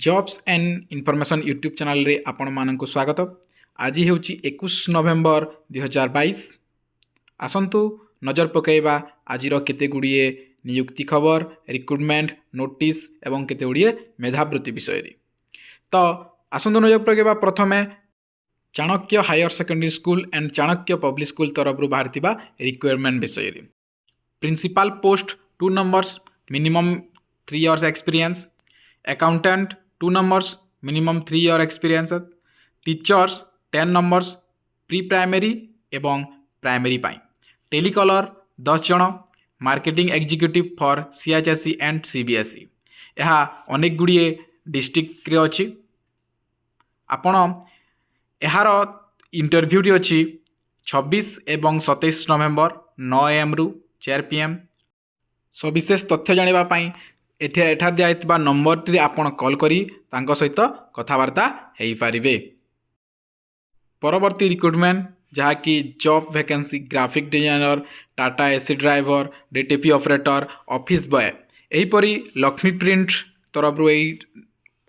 Jobs and information YouTube channel रे आपण मानक स्वागत। आज हूँ 21 नवेम्बर 2022। आसतु नजर पकईवा आज केते गुड़िए नियुक्ति खबर, रिक्रुटमेंट नोटिस एवं केते गुड़िए मेधावृत्ति विषय। तो आसतु नजर पकईवा प्रथमे Chanakya higher secondary school and Chanakya public school तरफ बाहर रिक्वायरमेंट विषय। Principal post 2 numbers minimum 3 years experience, accountant 2 numbers minimum 3 year experience, teachers 10 numbers pre primary एवं प्राइमरी पाई, टेलीकलर 10 जन, marketing executive for CHSE and CBSE. यह अनेक गुड़िए डिस्ट्रिक्ट रे अछि। आपण यार इंटरव्यूटी अच्छी 26 एवं 27 नवेम्बर 9 AM रु 4 PM। सविशेष तथ्य जानापी एठार दिया नंबर टी आपण कॉल करी तांको सहित कथबार्ता हो पारे। परवर्ती रिक्रुटमेंट जहाँकि job vacancy graphic designer, Tata AC driver, DTP operator, office boy, यहीपरी लक्ष्मी प्रिंट तरफ यही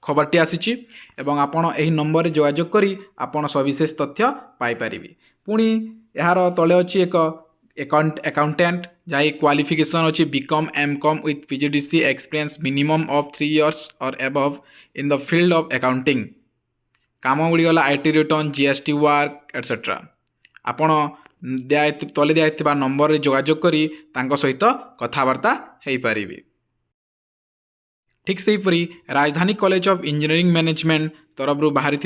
खबरटी आसी एवं आपण यही नंबर जोगाजोग करी आपण सविशेष तथ्य पाइपर। पुणी यार तले अच्छी एक अकाउंटेंट जहाँ क्वालिफिकेशन अच्छी BCom MCom with PGDC experience minimum of 3 years और above in the field of accounting. काम गुड़ी गला IT return, GST work etcetera. आपण तले दिया नंबर जोगाजोग करी तांको सहित कथबार्ता हो पारे। ठीक सेहीपरि राजधानी कॉलेज ऑफ इंजीनियरिंग मैनेजमेंट तरफ बाहरी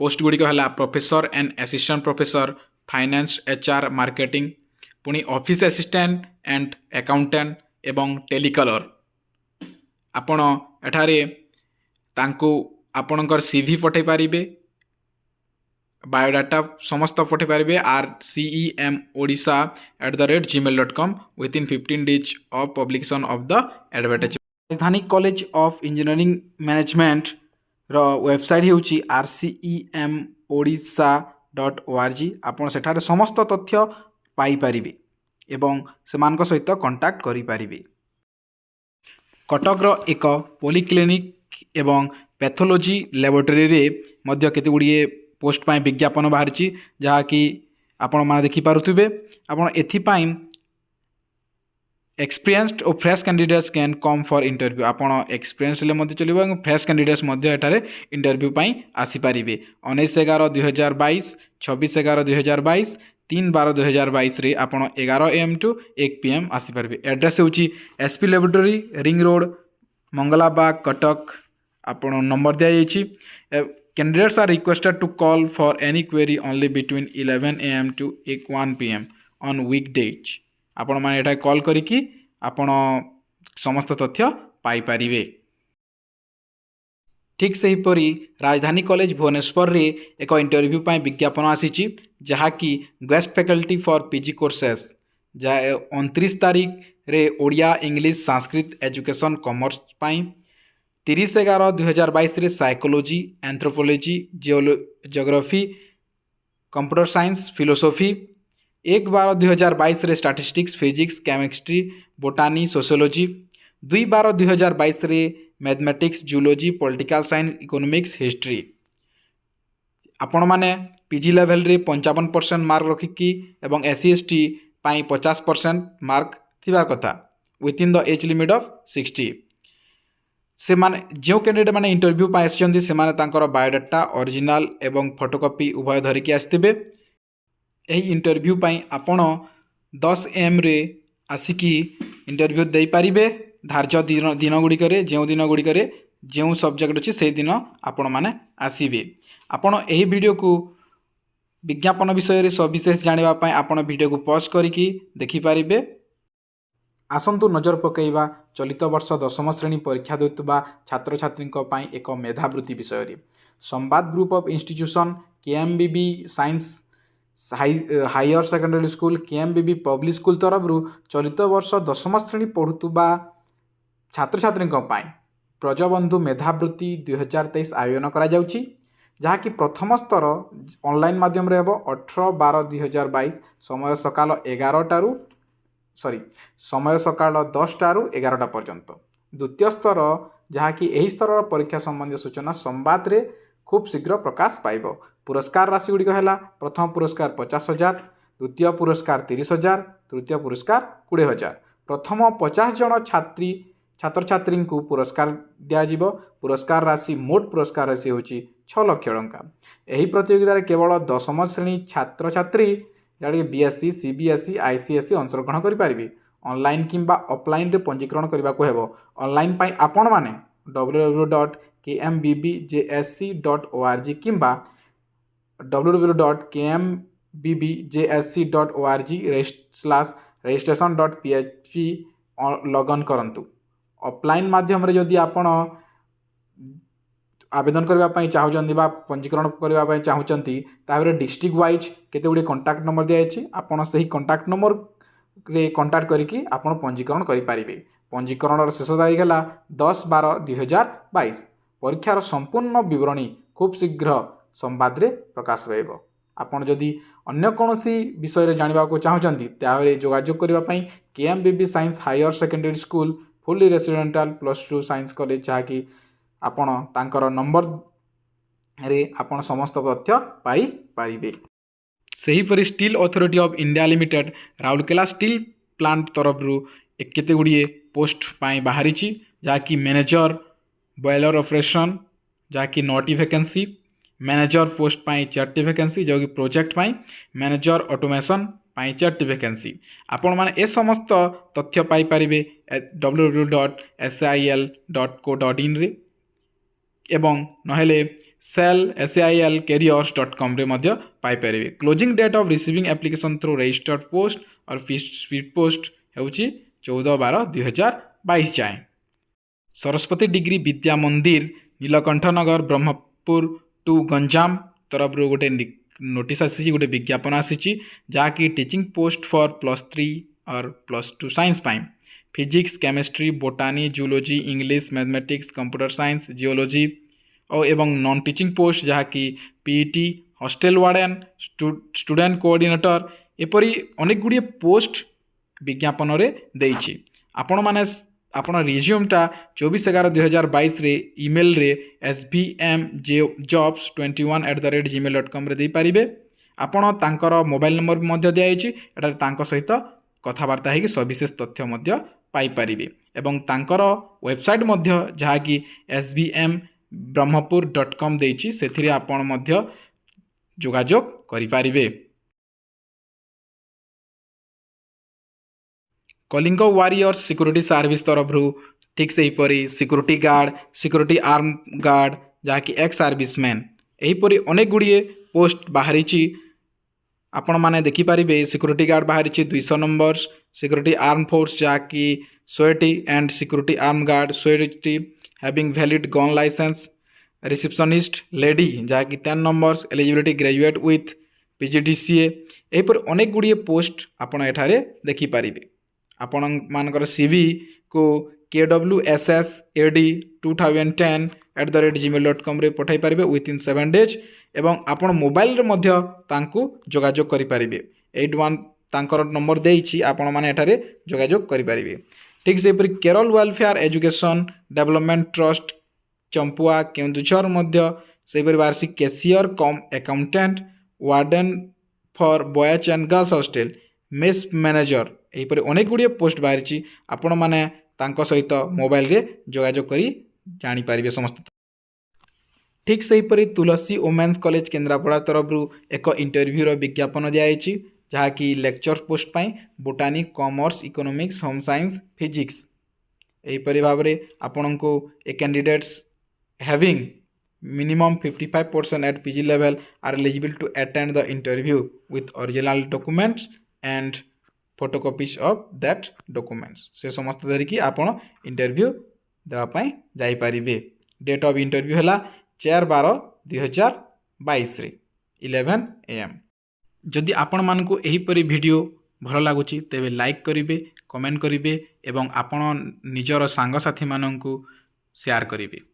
पोस्ट गुड़िक है professor and assistant professor, finance, HR, marketing, पुणी ऑफिस असिस्टेंट एंड अकाउंटेंट एवं टेलीकलर। आपण एठारे तांको आपणकर सीवी पठे पारिबे, बायोडाटा समस्त पठे पारिबे rcemodisha@gmail.com within 15 days of publication of the advertisement। Rajdhani college of engineering management रो वेबसाइट होउची rcemodisha.org। आपण सेठारे समस्त तथ्य पाई पारिबे एवं सेमानक सहित कांटेक्ट करि पारिबे। कटक एक पॉलीक्लिनिक एवं पैथोलॉजी लैबोरेटरी रे मध्य केते गुड़िए पोस्ट पाई विज्ञापन बाहरी जहाँकि आपण माने देखि पारुथिबे। आपण एथिपाई एक्सपीरियंस्ड और fresh candidates can come for interview. आपण एक्सपीरियंस ले मध्य चलिबो और फ्रेश कैंडिडेट्स मध्य एठारे इंटरव्यू पाई आसी पारिबे। 19/11/2022, 26/11/2022, 3/12/2022 रे आपण 11 AM to 1 PM आसी पारिबे। एड्रेस होची SP laboratory, ring road, Mangalabag, Cuttack. आपण नंबर दिया जायछि। Candidates are requested to call for any query only between 11 AM to 1 PM on week days. आपण माने एटा कॉल करिकी आपण समस्त तथ्य पाई पारिबे। ठीक सेहीपरि राजधानी कॉलेज भुवनेश्वर रे एक इंटरव्यू पाई विज्ञापन आसीची जहाँकि guest faculty for PG courses 29 तारीख रे Odia, English, Sanskrit, education, commerce पाई, 30/11/2022 रे psychology, anthropology, geography, computer science, philosophy, 1/12/2022 रे statistics, physics, chemistry, botany, sociology, 2/12/2022 रे mathematics, zoology, political science, economics, history. आपण माने पीजी लेवल रे 55% मार्क रखिकी एवं एससी एसटी पाई 50% मार्क थिबार कथा within the age limit of 60। से माने जो कैंडिडेट माने इंटरव्यू पाई आछन्ती से माने तांकर बायोडाटा ओरिजिनल एवं फोटोकॉपी उभय धरिकी आस्थिबे। यही इंटरव्यू पाई आपण 10 AM रे आसिकी इंटरव्यू दे पारिबे। धार्य दिन गुड़िक जो दिन गुड़िक जो सब्जेक्ट अच्छी से दिन आपण माने आसीबे। आपण एही वीडियो को विज्ञापन विषय रे सविशेष जानिबा आपण वीडियो को पॉज करिकी देखि पारिबे। आसंतु नजर पकईवा चलित वर्ष 10th श्रेणी परीक्षा देउतबा छात्र छात्री एक मेधावृत्ति विषय रे। संवाद group of institution, KMBB science higher secondary school, KMBB public school तरफ चलित वर्ष 10th श्रेणी पढ़ुतबा छात्र छात्री प्रजबंधु मेधावृत्ति 2023 आयोजन करा जाउची जहाँकि प्रथम स्तर ऑनलाइन माध्यम रे हेबो 18/12/2022 समय सकाल 10 टारू 11टा पर्यंत। द्वितीय स्तर जहाँकि यही स्तर परीक्षा संबंधी सूचना संवाद रे खूब शीघ्र प्रकाश पाइब। पुरस्कार राशि गुड़िक है प्रथम पुरस्कार 50,000, द्वितीय पुरस्कार 30,000, तृतीय पुरस्कार 20,000। प्रथम 50 जन छात्र छात्री को पुरस्कार दिज्व। पुरस्कार राशि मोट पुरस्कार राशि हूँ 6 लाख टंका। यही प्रतियोगिता केवल 10म श्रेणी छात्र छात्री जहाँकि बीएससी, सीबीएसई, आईसीएसई अंशग्रहण करेंगे। ऑनलाइन किंबा ऑफलाइन रे पंजीकरण करने को हेबो। ऑनलाइन पाई आपण माने www.kmbbjsc.org किंबा www.kmbbjsc.org/registration.php लॉगिन करंतु। ऑफलाइन माध्यम रे जदि आपण आवेदन करने चाहूँगी पंजीकरण करने चाहूँगी ताहले डिस्ट्रिक्ट वाइज केते गुडी कॉन्टैक्ट नंबर दिखाई आपड़ से कॉन्टैक्ट नंबर रे कॉन्टैक्ट करके आपण पंजीकरण करेंगे। पंजीकरण शेष तारीख है 10/12/2022। परीक्षार संपूर्ण विवरणी खूब शीघ्र संवाद रे प्रकाश पाइब। आपड़ जदि अन्य कौन विषय रे जानिबा को चाहूँगी ताहले जोगाजोग करने KMBB science higher secondary school fully residential +2 science college जहाँकि आपण तांकर नंबर रे आपण समस्त तथ्य पाई पारिबे। सेहीपरि steel authority of India limited Rourkela steel plant तरफ केते गुड़िए पोस्ट पाई बाहरी जहाँकि मैनेजर बॉयलर ऑपरेशन जहाँकि 9टी वैकेंसी, मैनेजर पोस्ट पाई 4टी वैकेंसी जो कि प्रोजेक्ट पाई, मैनेजर ऑटोमेशन पाई 4टी वैकेंसी। आपण माने ए समस्त तथ्य पाई पारिबे www.sil.co.in रे एवं नहेले sail.careers.com रे मध्य पाई पारिबे। Closing date of receiving application through registered post और स्पीड पोस्ट होउची 14/12/2022 जाए। सरस्वती डिग्री विद्या मंदिर नीलकंठनगर ब्रह्मपुर टू गंजाम तरफ गोटे नोटिस आसी गोटे विज्ञापन आसी जहाँकि टीचिंग पोस्ट फॉर +3 और +2 साइंस पाई physics, chemistry, botany, zoology, English, mathematics, computer science, geology और एवं नॉन टीचिंग पोस्ट जहाँकि PET, hostel warden, student coordinator एपरी अनेक गुड़िए पोस्ट विज्ञापन रे देइछि। आपण माने आपण रिज्यूमटा 24/11/2022 रे ईमेल रे svmjobs21@gmail.com रे दे पारिबे। आपण तांकर मोबाइल नंबर मध्य दियाइछि एटा तांको सहित कथबार्ता है कि सविशेष तथ्य मध्य पाई पारिबे एवं तांकर वेबसाइट मध्य जहाँकि svmbrahmapur.com देइछि सेथिरे आपण मध्य जोगाजोग करि पारिबे। कलिंग वारियर्स सिक्योरिटी सर्विस तरफ ठीक से हीपरी security guard, security arm guard जहाँकि एक्स सर्विसमैन यहीपरी अनेक गुड़िए पोस्ट बाहरी आपण माने देखिपारे। सिक्योरिटी गार्ड बाहरी 200 नंबर्स, सिक्योरिटी आर्म फोर्स जहाँकि 100टी एंड सिक्योरिटी आर्म गार्ड 100टी having valid gun license, receptionist lady जहाँकि 10 numbers, eligibility graduate with PGDCA यहीपर अनेक गुड़िए पोस्ट आपण एठारे देखिपारे। आपण मानकर सीवी को kwssad2010@gmail.com रे पठाई पारिबे विथिन 7 डेज एवं आपण मोबाइल रे मध्य तांकु जोगाजोग करि पारिबे। 81 तांकर नंबर देइछि आपण माने एठारे जोगाजोग करि पारिबे। ठीक से पर Kerala welfare education development trust Champua Keonjhar मध्य से वार्षिक cashier cum accountant, warden for boys and girls hostel, mess manager यहीपर अनेक गुड़िए पोस्ट बाहरी आपण माने तांको सहित मोबाइल रे जोगाजोग करी जानी पारिबे समस्त। ठीक से हीपरी तुलसी वोमेन्स कॉलेज केन्द्रापड़ा तरफ एक इंटरव्यू रो विज्ञापन दियाइछि जहाँकि लेक्चर पोस्ट पाई botany, commerce, economics, home science, physics यहीपरी भाव में आपण को ए candidates having minimum 55% at PG level are eligible to attend the interview with original documents and photocopies of that documents। से समस्त धरिकी आपण इंटरव्यू देवाई जापरें। डेट ऑफ इंटरव्यू है 4/12/2022 11 AM। जदि आपण मानकु एहीपरि वीडियो भल लगुच तेबे लाइक करिवे, कमेंट करिवे एवं आपण निजर सांग साथी मानकु शेयर करिवे।